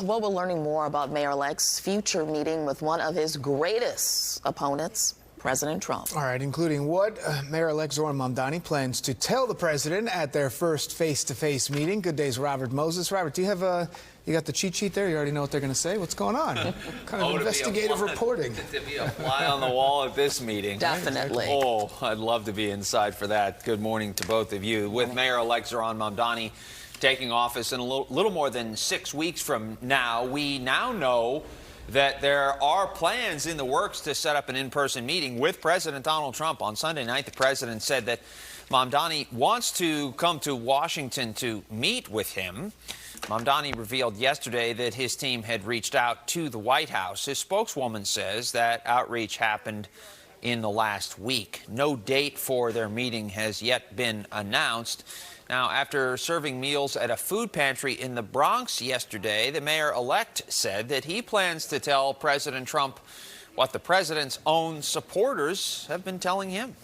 Well, we're learning more about Mayor-elect's future meeting with one of his greatest opponents, President Trump. All right, including what Mayor-elect Zoran Mamdani plans to tell the president at their first face-to-face meeting. Good day's Robert Moses. Robert, do you have you got the cheat sheet there? You already know what they're going to say? What's going on? Kind of investigative reporting. To be a fly on the wall at this meeting. Definitely. Oh, I'd love to be inside for that. Good morning to both of you. With Mayor-elect Zoran Mamdani taking office in a little more than 6 weeks from now, we now know that there are plans in the works to set up an in-person meeting with President Donald Trump. On Sunday night, the president said that Mamdani wants to come to Washington to meet with him. Mamdani revealed yesterday that his team had reached out to the White House. His spokeswoman says that outreach happened in the last week. No date for their meeting has yet been announced. Now, after serving meals at a food pantry in the Bronx yesterday, the mayor-elect said that he plans to tell President Trump what the president's own supporters have been telling him.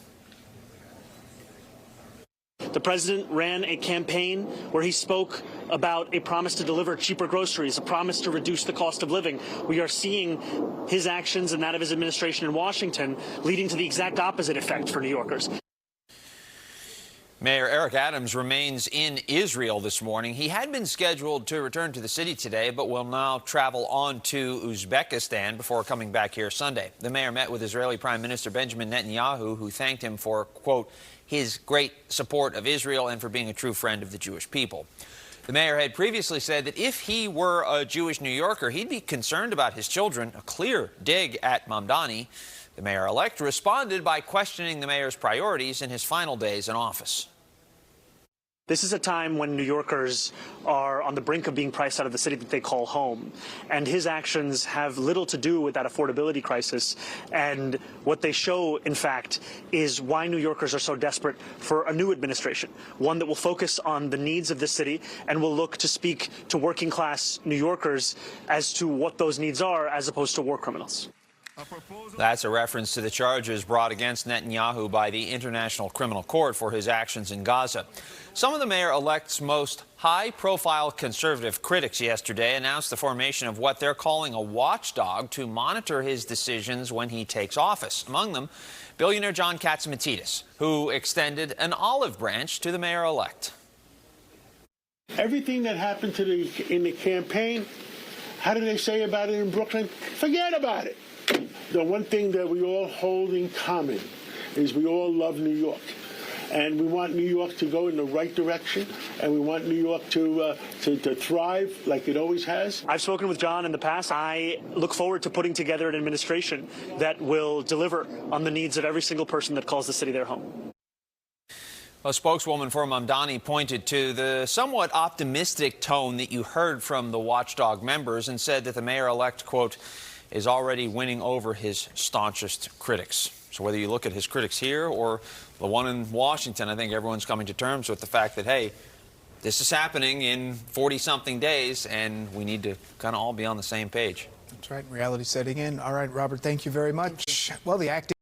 The president ran a campaign where he spoke about a promise to deliver cheaper groceries, a promise to reduce the cost of living. We are seeing his actions and that of his administration in Washington leading to the exact opposite effect for New Yorkers. Mayor Eric Adams remains in Israel this morning. He had been scheduled to return to the city today, but will now travel on to Uzbekistan before coming back here Sunday. The mayor met with Israeli Prime Minister Benjamin Netanyahu, who thanked him for, quote, his great support of Israel and for being a true friend of the Jewish people. The mayor had previously said that if he were a Jewish New Yorker, he'd be concerned about his children, a clear dig at Mamdani. The mayor-elect responded by questioning the mayor's priorities in his final days in office. This is a time when New Yorkers are on the brink of being priced out of the city that they call home. And his actions have little to do with that affordability crisis. And what they show, in fact, is why New Yorkers are so desperate for a new administration, one that will focus on the needs of the city and will look to speak to working class New Yorkers as to what those needs are, as opposed to war criminals. That's a reference to the charges brought against Netanyahu by the International Criminal Court for his actions in Gaza. Some of the mayor-elect's most high-profile conservative critics yesterday announced the formation of what they're calling a watchdog to monitor his decisions when he takes office. Among them, billionaire John Catsimatidis, who extended an olive branch to the mayor-elect. Everything that happened in the campaign, how do they say about it in Brooklyn? Forget about it. The one thing that we all hold in common is we all love New York. And we want New York to go in the right direction, and we want New York to thrive like it always has. I've spoken with John in the past. I look forward to putting together an administration that will deliver on the needs of every single person that calls the city their home. A spokeswoman for Mamdani pointed to the somewhat optimistic tone that you heard from the watchdog members and said that the mayor-elect, quote, is already winning over his staunchest critics. So whether you look at his critics here or the one in Washington, I think everyone's coming to terms with the fact that, hey, this is happening in 40-something days, and we need to kind of all be on the same page. That's right. Reality setting in. All right, Robert, thank you very much. Well, the acting